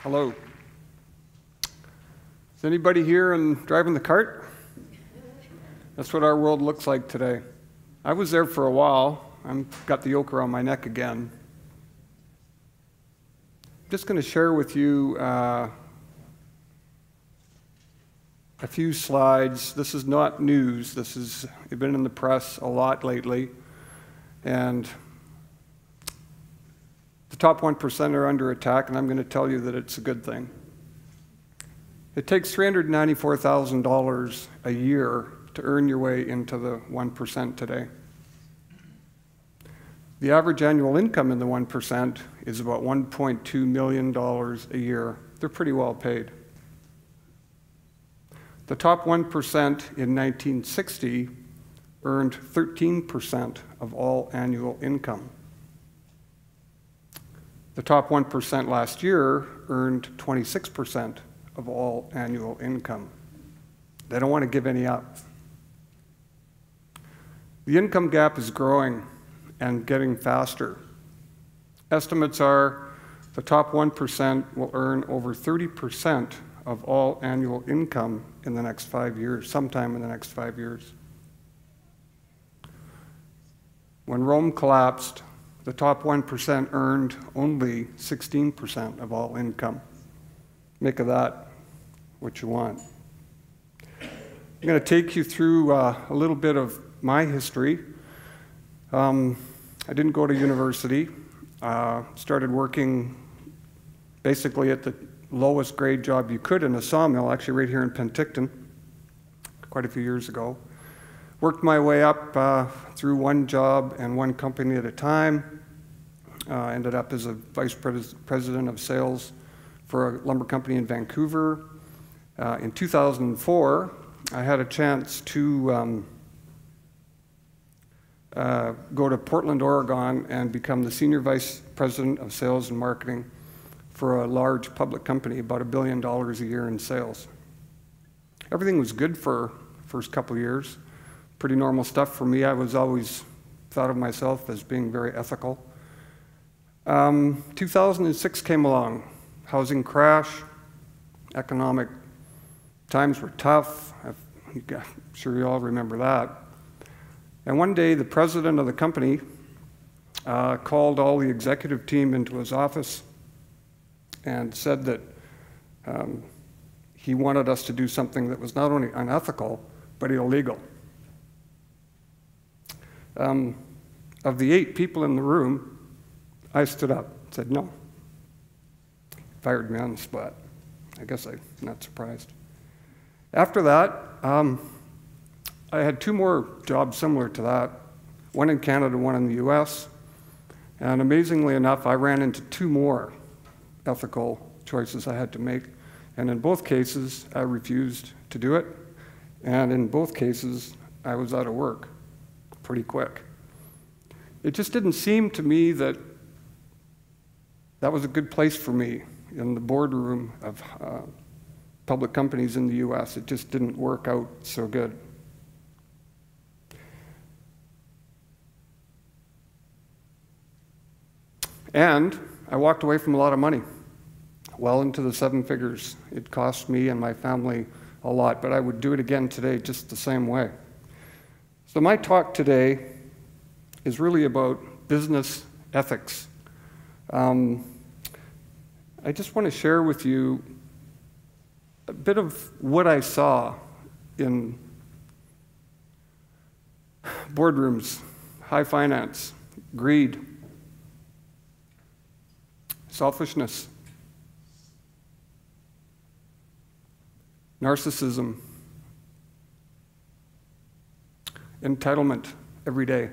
Hello. Is anybody here and driving the cart? That's what our world looks like today. I was there for a while. I've got the yoke around my neck again. I'm just going to share with you a few slides. This is not news. It's been in the press a lot lately. And the top 1% are under attack, and I'm going to tell you that it's a good thing. It takes $394,000 a year to earn your way into the 1% today. The average annual income in the 1% is about $1.2 million a year. They're pretty well paid. The top 1% in 1960 earned 13% of all annual income. The top 1% last year earned 26% of all annual income. They don't want to give any up. The income gap is growing and getting faster. Estimates are the top 1% will earn over 30% of all annual income in the next 5 years, sometime in the next 5 years. When Rome collapsed, the top 1% earned only 16% of all income. Make of that what you want. I'm going to take you through a little bit of my history. I didn't go to university. Started working basically at the lowest grade job you could in a sawmill, actually right here in Penticton, quite a few years ago. Worked my way up through one job and one company at a time. Ended up as a vice president of sales for a lumber company in Vancouver. In 2004, I had a chance to go to Portland, Oregon, and become the senior vice president of sales and marketing for a large public company, about $1 billion a year in sales. Everything was good for the first couple of years. Pretty normal stuff for me. I was always thought of myself as being very ethical. 2006 came along. Housing crash, economic times were tough. I'm sure you all remember that. And one day, the president of the company called all the executive team into his office and said that he wanted us to do something that was not only unethical, but illegal. Of the 8 people in the room, I stood up and said no. Fired me on the spot. I guess I'm not surprised. After that, I had 2 more jobs similar to that, one in Canada, one in the US. And amazingly enough, I ran into 2 more ethical choices I had to make. And in both cases, I refused to do it. And in both cases, I was out of work pretty quick. It just didn't seem to me that that was a good place for me in the boardroom of public companies in the US. It just didn't work out so good. And I walked away from a lot of money, well into the 7 figures. It cost me and my family a lot, but I would do it again today just the same way. So my talk today is really about business ethics. I just want to share with you a bit of what I saw in boardrooms, high finance, greed, selfishness, narcissism, entitlement every day,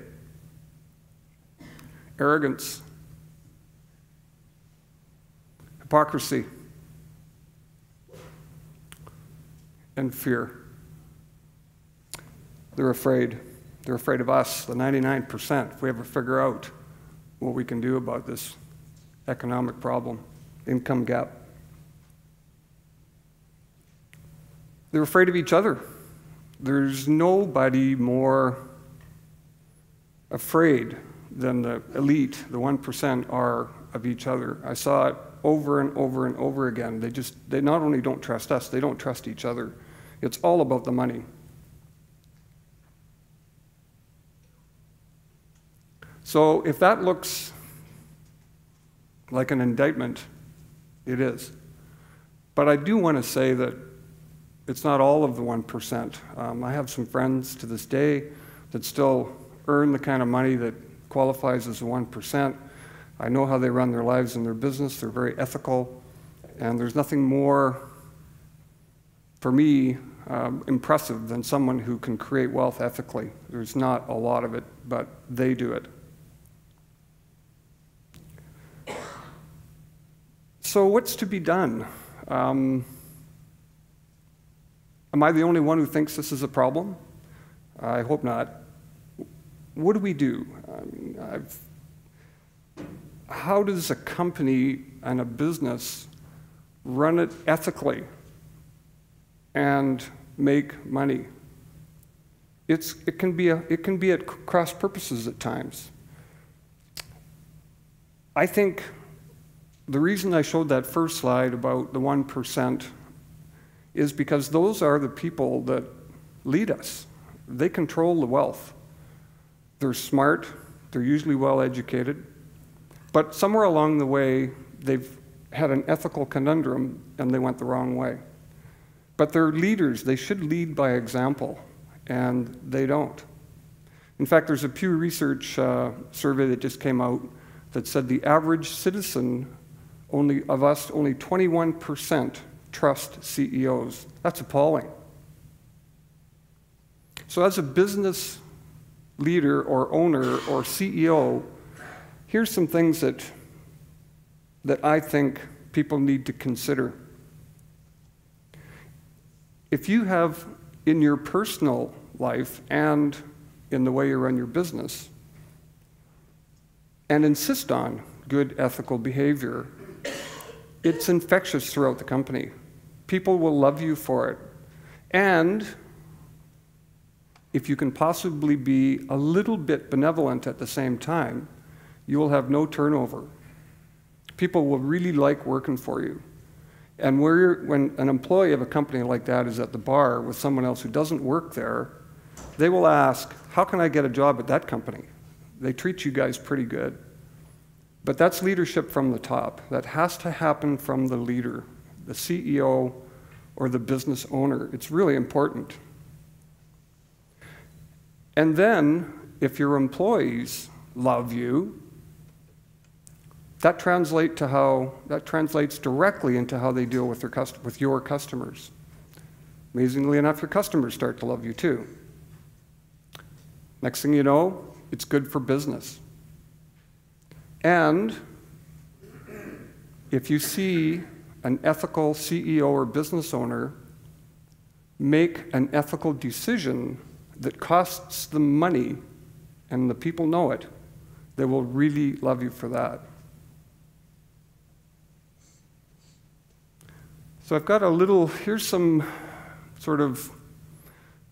arrogance, hypocrisy, and fear. They're afraid. They're afraid of us, the 99%, if we ever figure out what we can do about this economic problem, income gap. They're afraid of each other. There's nobody more afraid than the elite, the 1%, are of each other. I saw it over and over and over again. They not only don't trust us, they don't trust each other. It's all about the money. So if that looks like an indictment, it is. But I do want to say that it's not all of the 1%. I have some friends to this day that still earn the kind of money that qualifies as the 1%. I know how they run their lives and their business. They're very ethical. And there's nothing more, for me, impressive than someone who can create wealth ethically. There's not a lot of it, but they do it. So what's to be done? Am I the only one who thinks this is a problem? I hope not. What do we do? How does a company and a business run it ethically and make money? It can be at cross purposes at times. I think the reason I showed that first slide about the 1% is because those are the people that lead us. They control the wealth. They're smart, they're usually well educated, but somewhere along the way, they've had an ethical conundrum and they went the wrong way. But they're leaders, they should lead by example, and they don't. In fact, there's a Pew Research survey that just came out that said the average citizen only 21% trust CEOs. That's appalling. So as a business leader or owner or CEO, here's some things that I think people need to consider. If you have in your personal life and in the way you run your business, and insist on good ethical behavior, it's infectious throughout the company. People will love you for it. And if you can possibly be a little bit benevolent at the same time, you will have no turnover. People will really like working for you. And when an employee of a company like that is at the bar with someone else who doesn't work there, they will ask, how can I get a job at that company? They treat you guys pretty good. But that's leadership from the top. That has to happen from the leader, the CEO or the business owner. It's really important. And then, if your employees love you, that translates directly into how they deal with your customers. Amazingly enough, your customers start to love you too. Next thing you know, it's good for business. And if you see an ethical CEO or business owner make an ethical decision that costs them money and the people know it, they will really love you for that. So I've got here's some sort of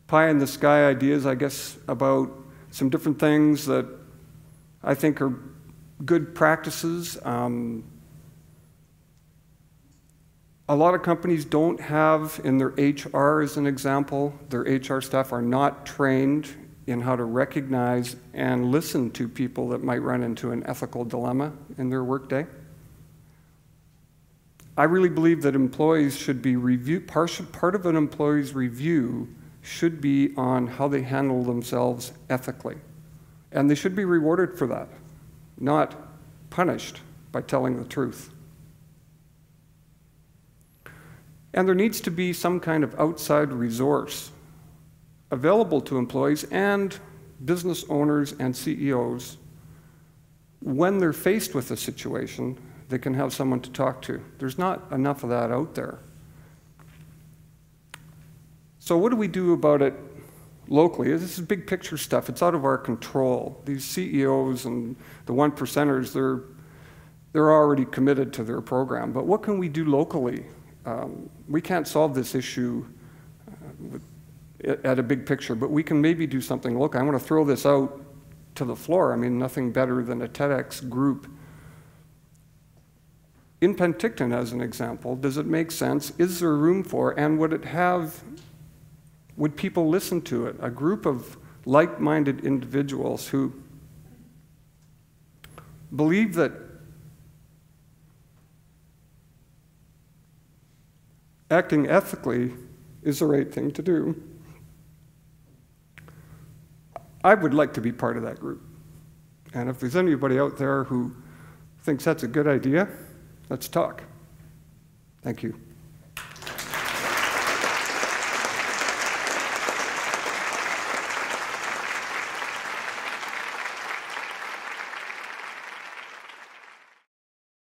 pie-in-the-sky ideas, I guess, about some different things that I think are good practices. A lot of companies don't have in their HR, as an example, their HR staff are not trained in how to recognize and listen to people that might run into an ethical dilemma in their workday. I really believe that employees should be reviewed, part of an employee's review should be on how they handle themselves ethically. And they should be rewarded for that, not punished by telling the truth. And there needs to be some kind of outside resource available to employees and business owners and CEOs when they're faced with a situation. They can have someone to talk to. There's not enough of that out there. So what do we do about it locally? This is big picture stuff. It's out of our control. These CEOs and the 1%ers, they're already committed to their program. But what can we do locally? We can't solve this issue at a big picture, but we can maybe do something local. I want to throw this out to the floor. I mean, nothing better than a TEDx group in Penticton, as an example, does it make sense? Is there room for, and would people listen to it? A group of like-minded individuals who believe that acting ethically is the right thing to do. I would like to be part of that group. And if there's anybody out there who thinks that's a good idea, let's talk. Thank you.